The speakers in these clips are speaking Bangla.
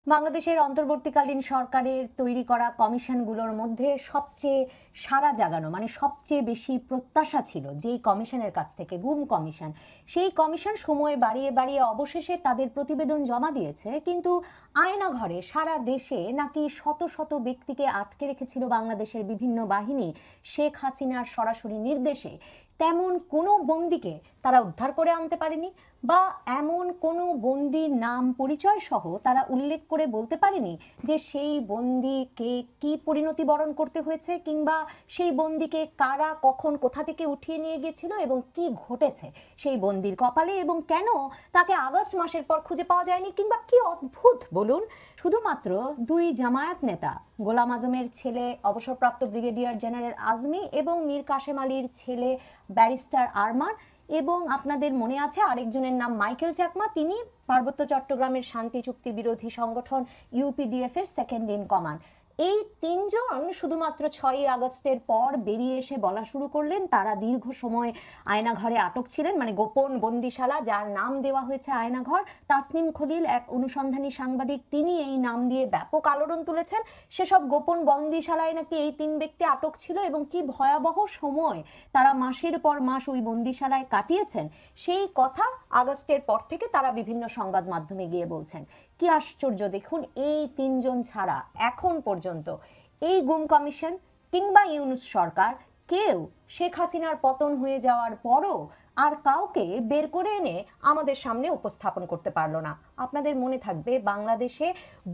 বাংলাদেশের অন্তর্বর্তীকালীন সরকারের তৈরি করা কমিশনগুলোর মধ্যে সবচেয়ে সাড়া জাগানো সবচেয়ে বেশি প্রত্যাশা ছিল যেই কমিশনের কাছ থেকে গুম কমিশন। সেই কমিশন সময় বাড়িয়ে বাড়িয়ে অবশেষে তাদের প্রতিবেদন জমা দিয়েছে, কিন্তু আয়নাঘরে সারা দেশে নাকি শত শত ব্যক্তিকে আটকে রেখেছিল বাংলাদেশের বিভিন্ন বাহিনী শেখ হাসিনার সরাসরি নির্দেশে। তেমন কোনো বন্দীকে তারা উদ্ধার করে আনতে পারেনি, বা এমন কোনো বন্দির নাম পরিচয় সহ তারা উল্লেখ করে বলতে পারেনি যে সেই বন্দিকে কি পরিণতি বরণ করতে হয়েছে, কিংবা সেই বন্দিকে কারা কখন কোথা থেকে উঠিয়ে নিয়ে গিয়েছিল এবং কি ঘটেছে সেই বন্দির কপালে, এবং কেন তাকে আগস্ট মাসের পর খুঁজে পাওয়া যায়নি। কিংবা কি অদ্ভুত বলুন, শুধুমাত্র দুই জামায়াত নেতা গোলাম আজমের ছেলে অবসরপ্রাপ্ত ব্রিগেডিয়ার জেনারেল আজমি এবং মীর কাসেম আলীর ছেলে ব্যারিস্টার আরমান, এবং আপনাদের মনে আছে আরেকজনের নাম মাইকেল চাকমা, তিনি পার্বত্য চট্টগ্রামের শান্তি চুক্তি বিরোধী সংগঠন ইউপিডিএফ এর সেকেন্ড ইন কমান্ড। এই তিনজন শুধুমাত্র 6ই আগস্টের পর বেরিয়ে এসে বলা শুরু করলেন তারা দীর্ঘ সময় আয়নাঘরে আটক ছিলেন, গোপন বন্দিশালা, যার নাম দেওয়া হয়েছে আয়নাঘর। তাসনিম খলিল, এক অনুসন্ধানী সাংবাদিক, তিনি এই নাম দিয়ে ব্যাপক আলোড়ন তুলেছেন। সেসব গোপন বন্দিশালায় নাকি এই তিন ব্যক্তি আটক ছিল এবং কি ভয়াবহ সময় তারা মাসের পর মাস ওই বন্দিশালায় কাটিয়েছেন সেই কথা আগস্টের পর থেকে তারা বিভিন্ন সংবাদ মাধ্যমে গিয়ে বলছেন। কি আশ্চর্য দেখুন, এই তিনজন ছাড়া এখন পর্যন্ত এই গুম কমিশন কিংবা ইউনূস সরকার কেউ শেখ হাসিনার পতন হয়ে যাওয়ার পরও আর কাউকে বের করে এনে আমাদের সামনে উপস্থাপন করতে পারলো না। আপনাদের মনে থাকবে বাংলাদেশে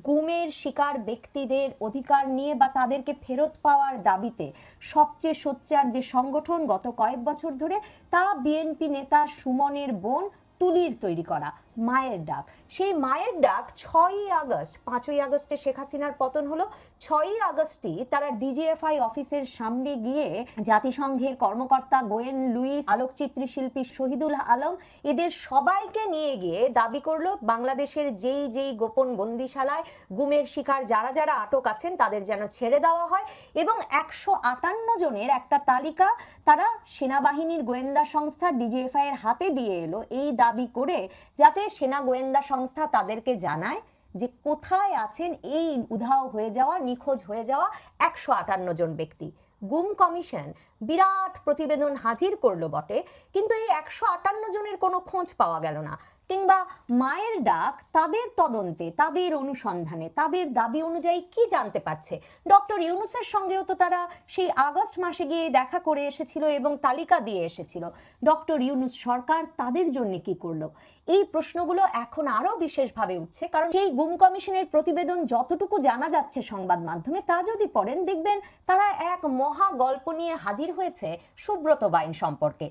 গুমের শিকার ব্যক্তিদের অধিকার নিয়ে বা তাদেরকে ফেরত পাওয়ার দাবিতে সবচেয়ে সোচ্চার যে সংগঠন গত কয়েক বছর ধরে, তা বিএনপি নেতা সুমনের বোন তুলির তৈরি করা মায়ের ডাক। সেই মায়ের ডাক 6ই আগস্ট, 5ই আগস্টে শেখ হাসিনার পতন হলো, 6ই আগস্টই তারা ডিজিএফআই অফিসের সামনে গিয়ে জাতিসংঘের কর্মকর্তা গোয়েন লুইস, আলোকচিত্রী শিল্পী শহীদুল আলম, এদের সবাইকে নিয়ে গিয়ে দাবি করলো বাংলাদেশের যেই যেই গোপন বন্দিশালায় গুমের শিকার যারা যারা আটক আছেন তাদের যেন ছেড়ে দেওয়া হয়, এবং 158 জনের একটা তালিকা তারা সেনাবাহিনীর গোয়েন্দা সংস্থা ডিজিএফআই এর হাতে দিয়ে এলো, এই দাবি করে যাতে সেনা গোয়েন্দা সংস্থা তাদেরকে জানায় যে কোথায় আছেন এই উধাও হয়ে যাওয়া, নিখোঁজ হয়ে যাওয়া 158 জন ব্যক্তি। গুম কমিশন বিরাট প্রতিবেদন হাজির করলো বটে, কিন্তু এই 158 জনের কোনো খোঁজ পাওয়া গেল না। কিংবা মায়ের ডাক তাদের তদন্তে, তাদের অনুসন্ধানে, তাদের দাবি অনুযায়ী কি জানতে পারছে? ডক্টর ইউনূসের সঙ্গেও তো তারা সেই আগস্ট মাসে গিয়ে দেখা করে এসেছিল এবং তালিকা দিয়ে এসেছিল। ডক্টর ইউনূস সরকার তাদের জন্য কি করলো? এই প্রশ্নগুলো এখন আরো বিশেষভাবে উঠছে, কারণ সেই গুম কমিশনের প্রতিবেদন যতটুকু জানা যাচ্ছে সংবাদ মাধ্যমে, তা যদি পড়েন দেখবেন তারা এক মহা গল্প নিয়ে হাজির হয়েছে সুব্রত বাইন সম্পর্কে।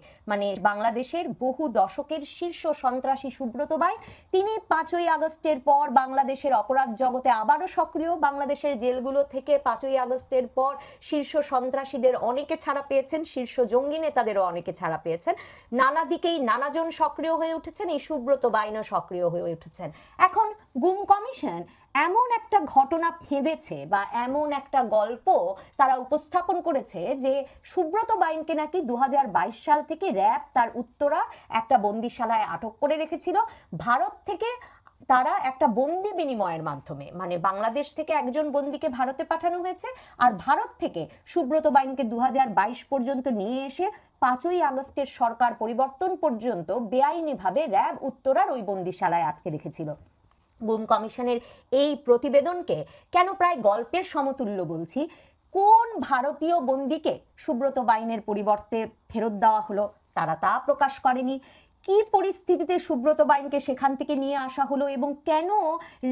বাংলাদেশের বহু দশকের শীর্ষ সন্ত্রাসী সুব্রত বাইন, তিনি 5ই আগস্টের পর বাংলাদেশের অপরাধ জগতে আবারও সক্রিয়। বাংলাদেশের জেলগুলো থেকে 5ই আগস্টের পর শীর্ষ সন্ত্রাসীদের অনেকে ছাড়া পেয়েছেন, শীর্ষ জঙ্গি নেতাদেরও অনেকে ছাড়া পেয়েছেন। নানা দিকেই নানাজন সক্রিয় হয়ে উঠেছেন, এই সুব্রত বাইনও সক্রিয় হয়ে উঠেছেন। এখন গুম কমিশন এমন একটা ঘটনা ফেঁদেছে বা এমন একটা গল্প তারা উপস্থাপন করেছে যে সুব্রত বাইনকে নাকি 2022 সাল থেকে র‍্যাব তার উত্তরা একটা বন্দিশালায় আটক করে রেখেছিল। ভারত থেকে তারা একটা বন্দি বিনিময়ের মাধ্যমে, বাংলাদেশ থেকে একজন বন্দিকে ভারতে পাঠানো হয়েছে, আর ভারত থেকে সুব্রত বাইনকে 2022 পর্যন্ত নিয়ে এসে 5ই আগস্টের সরকার পরিবর্তন পর্যন্ত বেআইনিভাবে র‍্যাব উত্তরার ওই বন্দিশালায় আটকে রেখেছিল। গুম কমিশনের এই প্রতিবেদনকে কেন প্রায় গল্পের সমতুল্য বলছি? কোন ভারতীয় বন্দীকে সুব্রত বাইনের পরিবর্তে ফেরত দেওয়া হলো তারা তা প্রকাশ করেনি। কি পরিস্থিতিতে সুব্রত বাইনকে সেখান থেকে নিয়ে আসা হলো, এবং কেন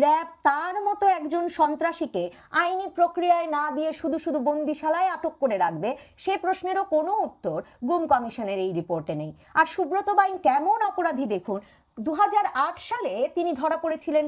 র‍্যাব তার মতো একজন সন্ত্রাসীকে আইনি প্রক্রিয়ায় না দিয়ে শুধু শুধু বন্দিশালায় আটক করে রাখবে, সে প্রশ্নেরও কোনো উত্তর গুম কমিশনের এই রিপোর্টে নেই। আর সুব্রত বাইন কেমন অপরাধী দেখুন, 2008 সালে তিনি ধরা পড়েছিলেন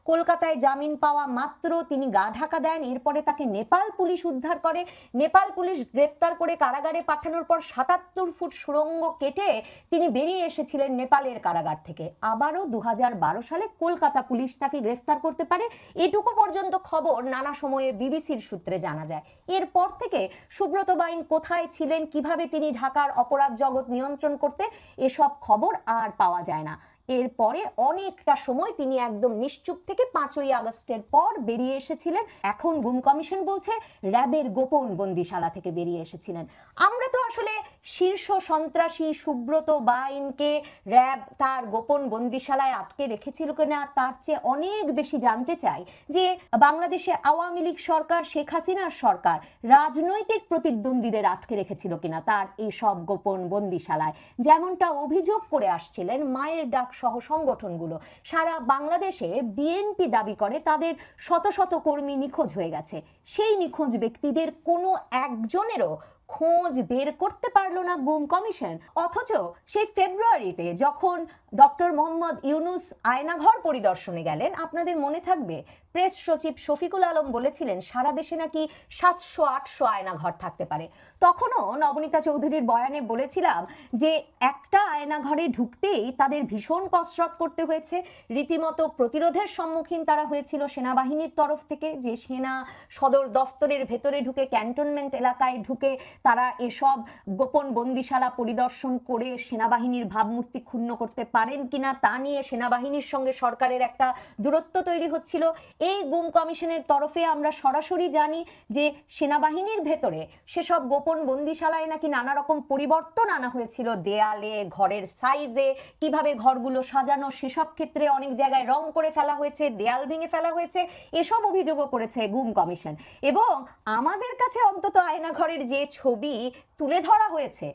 কলকাতায় জামিন পাওয়া মাত্র তিনি গা ঢাকা দেন। এরপরে তাকে নেপাল পুলিশ উদ্ধার করে, নেপাল পুলিশ গ্রেফতার করে কারাগারে পাঠানোর পর 77 ফুট সুড়ঙ্গ কেটে তিনি বেরিয়ে এসেছিলেন নেপালের কারাগার থেকে। আবারও 2012 সালে কলকাতা পুলিশ তাকে গ্রেফতার করতে পারে, এটুকু পর্যন্ত খবর নানা সময়ে বিবিসির সূত্রে জানা যায়। এরপর থেকে সুব্রত বাইন কোথায় ছিলেন, কিভাবে তিনি ঢাকার অপরাধ জগৎ নিয়ন্ত্রণ করতে, এসব খবর আর পাওয়া যায় না। এরপরে অনেকটা সময় তিনি একদম নিশ্চুপ থেকে 5ই আগস্টের পর বেরিয়ে এসেছিলেন। এখন গুম কমিশন বলছে র্যাবের গোপন বন্দিশালা থেকে বেরিয়ে এসেছিলেন। আমরা তো আসলে শীর্ষ সন্ত্রাসী সুব্রত বাইনকে র্যাব তার গোপন বন্দিশালায় আটকে রেখেছিল কিনা তার চেয়ে অনেক বেশি জানতে চাই যে বাংলাদেশে আওয়ামী লীগ সরকার, শেখ হাসিনার সরকার রাজনৈতিক প্রতিদ্বন্দ্বীদের আটকে রেখেছিল কিনা তার এই সব গোপন বন্দিশালায়। যেমনটা অভিযোগ করে আসছিলেন মায়ের ডাক সহ সংগঠনগুলো, সারা বাংলাদেশে বিএনপি দাবি করে তাদের শত শত কর্মী নিখোঁজ হয়ে গেছে। সেই নিখোঁজ ব্যক্তিদের কোনো একজনেরও খোঁজ বের করতে পারলো না গুম কমিশন। অথচ সেই ফেব্রুয়ারিতে যখন ডক্টর মোহাম্মদ ইউনূস আয়নাঘর পরিদর্শনে গেলেন, আপনাদের মনে থাকবে প্রেস সচিব শফিকুল আলম বলেছিলেন সারা দেশে নাকি 700-800 আয়নাঘর থাকতে পারে। তখনও নবনীতা চৌধুরীর বয়ানে বলেছিলাম যে একটা আয়নাঘরে ঢুকতেই তাদের ভীষণ কসরত করতে হয়েছে, রীতিমতো প্রতিরোধের সম্মুখীন তারা হয়েছিল সেনাবাহিনীর তরফ থেকে, যে সেনা সদর দফতরের ভেতরে ঢুকে, ক্যান্টনমেন্ট এলাকায় ঢুকে তারা এসব গোপন বন্দিশালা পরিদর্শন করে সেনাবাহিনীর ভাবমূর্তি ক্ষুণ্ণ করতে পারেন কিনা তা নিয়ে সেনাবাহিনীর সঙ্গে সরকারের একটা দূরত্ব তৈরি হচ্ছিল। এই গুম কমিশনের তরফে আমরা সরাসরি জানি যে সেনাবাহিনীর ভেতরে সেসব গোপন বন্দিশালায় নাকি নানা রকম পরিবর্তন আনা হয়েছিল, দেয়ালে, ঘরের সাইজে, কিভাবে ঘরগুলো সাজানো সেসব ক্ষেত্রে অনেক জায়গায় রং করে ফেলা হয়েছে, দেয়াল ভেঙে ফেলা হয়েছে, এসব অভিযোগও করেছে গুম কমিশন। এবং আমাদের কাছে অন্তত আয়নাঘরের যে ছবি তুলে ধরা হয়েছে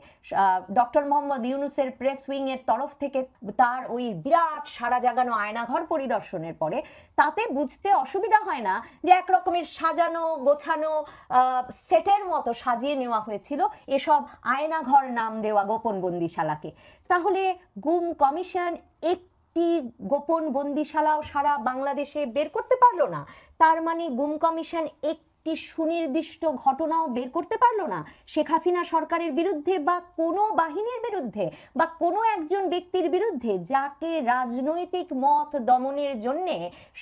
ডক্টর মোহাম্মদ ইউনূসের প্রেস উইং এর তরফ থেকে, তার ওই বিরাট সারা জাগানো আয়নাঘর পরিদর্শনের পরে তাতে বুঝতে অসুবিধা হয় না যে এক রকমের সাজানো গোছানো সেটের মতো সাজিয়ে নেওয়া হয়েছিল এসব আয়নাঘর নাম দেওয়া গোপন বন্দিশালাকে। তাহলে গুম কমিশন একটি গোপন বন্দিশালাও সারা বাংলাদেশে বের করতে পারলো না? তার মানে গুম কমিশন সুনির্দিষ্ট ঘটনাও বের করতে পারলো না শেখ হাসিনা সরকারের বিরুদ্ধে বা কোনো বাহিনীর বিরুদ্ধে বা কোনো একজন ব্যক্তির বিরুদ্ধে যাকে রাজনৈতিক মত দমনের জন্য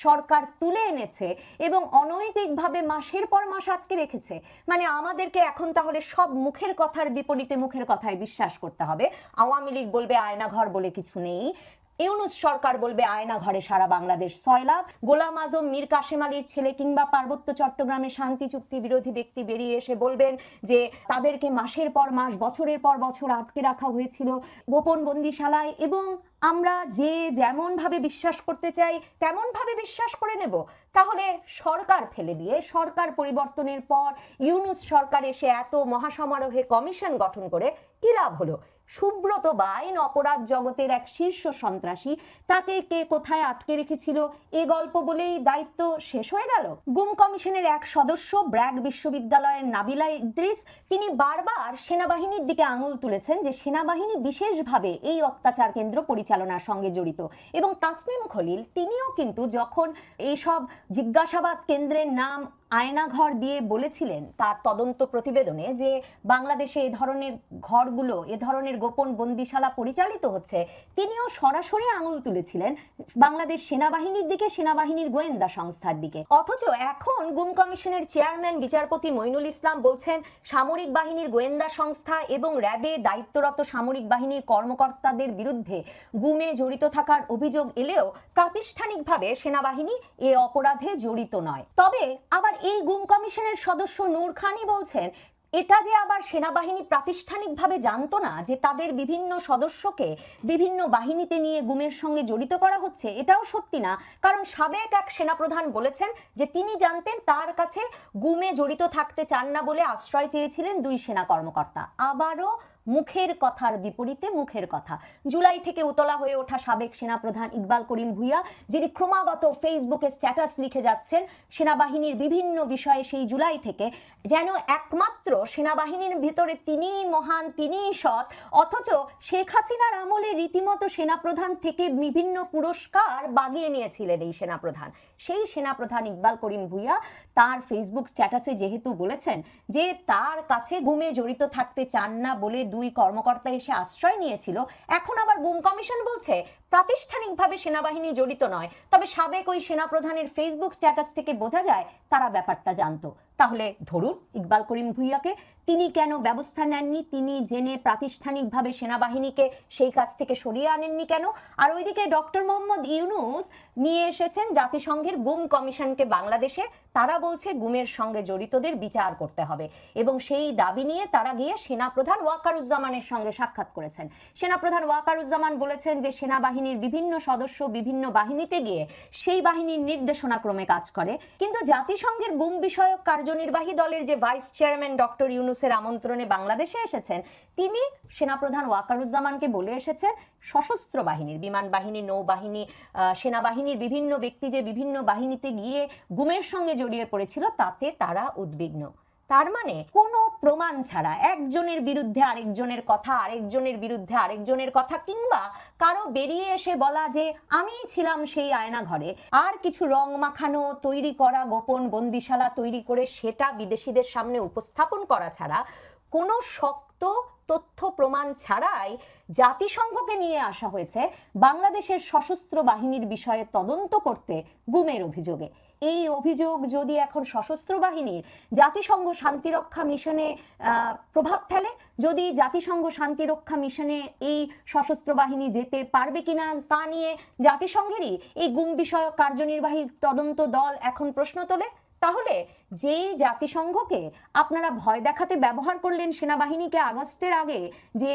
সরকার তুলে এনেছে এবং অনৈতিকভাবে মাসের পর মাস আটকে রেখেছে। মানে আমাদেরকে এখন তাহলে সব মুখের কথার বিপরীতে মুখের কথায় বিশ্বাস করতে হবে। আওয়ামী লীগ বলবে আয়নাঘর বলে কিছু নেই, ইউনূস সরকার বলবে আয়নাঘরে সারা বাংলাদেশ সয়লাব, গোলাম আজম, মীর কাসেম আলীর ছেলে কিংবা পার্বত্য চট্টগ্রামে শান্তি চুক্তি বিরোধী ব্যক্তি বেরিয়ে এসে বলবেন যে তাদেরকে মাসের পর মাস, বছরের পর বছর আটকে রাখা হয়েছিল গোপন বন্দিশালায়, এবং আমরা যে যেমন ভাবে বিশ্বাস করতে চাই তেমন ভাবে বিশ্বাস করে নেব। তাহলে সরকার ফেলে দিয়ে সরকার পরিবর্তনের পর ইউনূস সরকার এসে এত মহাসমারোহে কমিশন গঠন করে কি লাভ হলো? সুব্রত বাইন অপরাধ জগতের এক শীর্ষ সন্ত্রাসী, তাকে কে কোথায় আটকে রেখেছিল এ গল্প বলেই দায়িত্ব শেষ হয়ে গেল? গুম কমিশনের এক সদস্য ব্র্যাক বিশ্ববিদ্যালয়ের নাবিলা ইদ্রিস, তিনি বারবার সেনাবাহিনীর দিকে আঙুল তুলেছেন যে সেনাবাহিনী বিশেষভাবে এই অত্যাচার কেন্দ্র পরিচালনার সঙ্গে জড়িত। এবং তাসনিম খলিল, তিনিও কিন্তু যখন এইসব জিজ্ঞাসাবাদ কেন্দ্রের নাম আয়নাঘর দিয়ে বলেছিলেন তার তদন্ত প্রতিবেদনে যে বাংলাদেশে এ ধরনের ঘরগুলো, এ ধরনের গোপন বন্দিশালা পরিচালিত হচ্ছে, তিনিও সরাসরি আঙুল তুলেছিলেন বাংলাদেশ সেনাবাহিনীর দিকে, সেনাবাহিনীর গোয়েন্দা সংস্থার দিকে। অথচ এখন গুম কমিশনের চেয়ারম্যান বিচারপতি মইনুল ইসলাম বলছেন সামরিক বাহিনীর গোয়েন্দা সংস্থা এবং র্যাবে দায়িত্বরত সামরিক বাহিনীর কর্মকর্তাদের বিরুদ্ধে গুমে জড়িত থাকার অভিযোগ এলেও প্রাতিষ্ঠানিকভাবে সেনাবাহিনী এ অপরাধে জড়িত নয়। তবে আবার এই গুম কমিশনের সদস্য নূর খানই বলছেন এটা যে আবার সেনাবাহিনী প্রাতিষ্ঠানিকভাবে জানতো না যে তাদের বিভিন্ন সদস্যকে বিভিন্ন বাহিনীতে নিয়ে গুমের সঙ্গে জড়িত করা হচ্ছে, এটাও সত্যি না। কারণ সাবেক এক সেনাপ্রধান বলেছেন যে তিনি জানতেন, তার কাছে গুমে জড়িত থাকতে চান না বলে আশ্রয় চেয়েছিলেন 2 সেনা কর্মকর্তা। আবারও মুখের কথার বিপরীতে মুখের কথা। জুলাই থেকে উতলা হয়ে ওঠা সাবেক সেনাপ্রধান ইকবাল করিম ভূঁইয়া, যিনি ক্রমাগত ফেসবুকে স্ট্যাটাস লিখে যাচ্ছেন সেনাবাহিনীর বিভিন্ন বিষয়ে সেই জুলাই থেকে, যেন একমাত্র সেনাবাহিনীর ভিতরে তিনিই মহান, তিনিই সৎ, অথচ শেখ হাসিনার আমলে রীতিমতো সেনাপ্রধান থেকে বিভিন্ন পুরস্কার বাগিয়ে নিয়েছিলেন এই সেনাপ্রধান। সেই সেনাপ্রধান ইকবাল করিম ভূঁইয়া তার ফেসবুক স্ট্যাটাসে যেহেতু বলেছেন যে তার কাছে গুমে জড়িত থাকতে চান না বলে 2 কর্মকর্তা এসে আশ্রয় নিয়েছিল, এখন আবার গুম কমিশন বলছে প্রাতিষ্ঠানিকভাবে সেনাবাহিনী জড়িত নয়। তবে সাবেক ওই সেনাপ্রধানের ফেসবুক স্ট্যাটাস থেকে বোঝা যায় তারা ব্যাপারটা জানতো। তাহলে ধরুন ইকবাল করিম ভূঁইয়াকে, তিনি কেন ব্যবস্থা নেননি, তিনি জেনে প্রাতিষ্ঠানিকভাবে সেনাবাহিনীকে সেই কাজ থেকে সরিয়ে আনেননি কেন? আর ওইদিকে ডক্টর মোহাম্মদ ইউনূস নিয়ে এসেছেন জাতিসংঘের গুম কমিশনকে বাংলাদেশে। তারা বলছে গুমের সঙ্গে জড়িতদের বিচার করতে হবে এবং সেই দাবি নিয়ে তারা গিয়ে সেনাপ্রধান ওয়াকারুজ্জামানের সঙ্গে সাক্ষাৎ করেছেন। সেনাপ্রধান ওয়াকারুজ্জামান বলেছেন যে সেনাবাহিনীর বিভিন্ন সদস্য বিভিন্ন বাহিনীতে গিয়ে সেই বাহিনীর নির্দেশনা ক্রমে কাজ করে, কিন্তু জাতিসংঘের গুম বিষয়ক কার্যনির্বাহী দলের যে ভাইস চেয়ারম্যান ডক্টর ইউনূসের আমন্ত্রণে বাংলাদেশে এসেছেন, তিনি সেনাপ্রধান ওয়াকারুজ্জামানকে বলে এসেছেন সশস্ত্র বাহিনীর, বিমান বাহিনী, নৌবাহিনী, সেনাবাহিনীর বিভিন্ন ব্যক্তি যে বিভিন্ন বাহিনীতে গিয়ে গুমের সঙ্গে জড়িয়ে পড়েছিল তাতে তারা উদ্বিগ্ন। তার মানে কোনো প্রমাণ ছাড়া একজনের বিরুদ্ধে আরেকজনের কথা, আরেকজনের বিরুদ্ধে আরেকজনের কথা, কিংবা কারো বেরিয়ে এসে বলা যে আমি ছিলাম সেই আয়না ঘরে, আর কিছু রং মাখানো তৈরি করা গোপন বন্দিশালা তৈরি করে সেটা বিদেশিদের সামনে উপস্থাপন করা ছাড়া, কোনো শক্ত তথ্য প্রমাণ ছাড়াই জাতিসংঘকে নিয়ে আসা হয়েছে বাংলাদেশের সশস্ত্র বাহিনীর বিষয়ে তদন্ত করতে গুমের অভিযোগে। এই অভিযোগ যদি এখন সশস্ত্র বাহিনীর জাতিসংঘ শান্তিরক্ষা মিশনে প্রভাব ফেলে, যদি জাতিসংঘ শান্তিরক্ষা মিশনে এই সশস্ত্র বাহিনী যেতে পারবে কিনা তা নিয়ে জাতিসংঘেরই এই গুম বিষয়ক কার্যনির্বাহী তদন্ত দল এখন প্রশ্ন তোলে, তাহলে যেই জাতিসংঘকে আপনারা ভয় দেখাতে ব্যবহার করলেন সেনাবাহিনীকে আগস্টের আগে, যে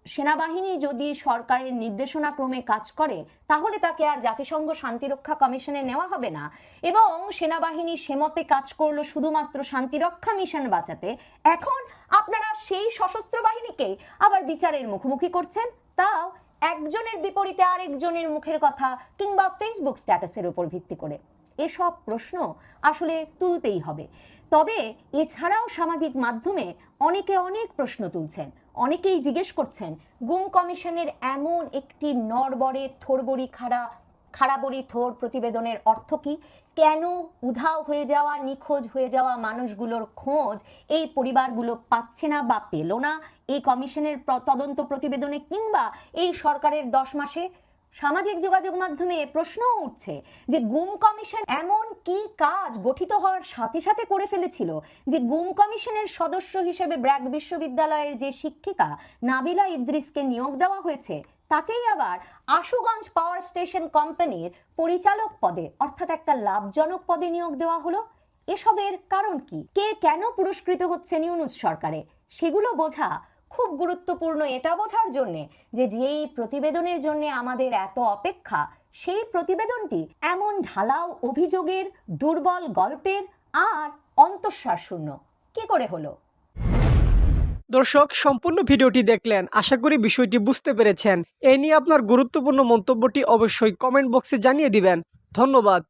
সেনাবাহিনী যদি সরকারের নির্দেশনা ক্রমে কাজ করে তাহলে তাকে আর জাতিসংঘ শান্তিরক্ষা কমিশনে নেওয়া হবে না, এবং সেনাবাহিনী সেমতে কাজ করলো শুধুমাত্র শান্তিরক্ষা মিশন বাঁচাতে, এখন আপনারা সেই সশস্ত্র বাহিনীকেই আবার বিচারের মুখোমুখি করছেন, তাও একজনের বিপরীতে আরেকজনের মুখের কথা কিংবা ফেসবুক স্ট্যাটাসের উপর ভিত্তি করে। এসব প্রশ্ন আসলে তুলতেই হবে। তবে এছাড়াও সামাজিক মাধ্যমে অনেকে অনেক প্রশ্ন তুলছেন, অনেকেই জিজ্ঞেস করছেন গুম কমিশনের এমন একটি নড়বড়ে থোড়বড়ি খাড়াবড়ি থোড় প্রতিবেদনের অর্থ কি? কেন উধাও হয়ে যাওয়া, নিখোঁজ হয়ে যাওয়া মানুষগুলোর খোঁজ এই পরিবারগুলো পাচ্ছে না বা পেল না এই কমিশনের তদন্ত প্রতিবেদনে কিংবা এই সরকারের 10 মাসে? সামাজিক যোগাযোগ মাধ্যমে প্রশ্নও উঠছে যে গুম কমিশন এমন কি কাজ গঠিত হওয়ার সাথে সাথে করে ফেলেছিল যে গুম কমিশনের সদস্য হিসেবে ব্র্যাক বিশ্ববিদ্যালয়ের যে শিক্ষিকা নাবিলা ইদ্রিসকে নিয়োগ দেওয়া হয়েছে তাকেই আবার আশুগঞ্জ পাওয়ার স্টেশন কোম্পানির পরিচালক পদে, অর্থাৎ একটা লাভজনক পদে নিয়োগ দেওয়া হলো। এসবের কারণ কি? কে কেন পুরস্কৃত হচ্ছেন ইউনূস সরকারে? সেগুলো বোঝা খুব গুরুত্বপূর্ণ এটা বোঝার জন্য যে যেই প্রতিবেদনের জন্য আমাদের এত অপেক্ষা, সেই প্রতিবেদনটি এমন ঢালাও অভিযোগের, দুর্বল গল্পের আর অন্তঃসার শূন্য কি করে হলো? দর্শক, সম্পূর্ণ ভিডিওটি দেখলেন, আশা করি বিষয়টি বুঝতে পেরেছেন। এই নিয়ে আপনার গুরুত্বপূর্ণ মন্তব্যটি অবশ্যই কমেন্ট বক্সে জানিয়ে দিবেন। ধন্যবাদ।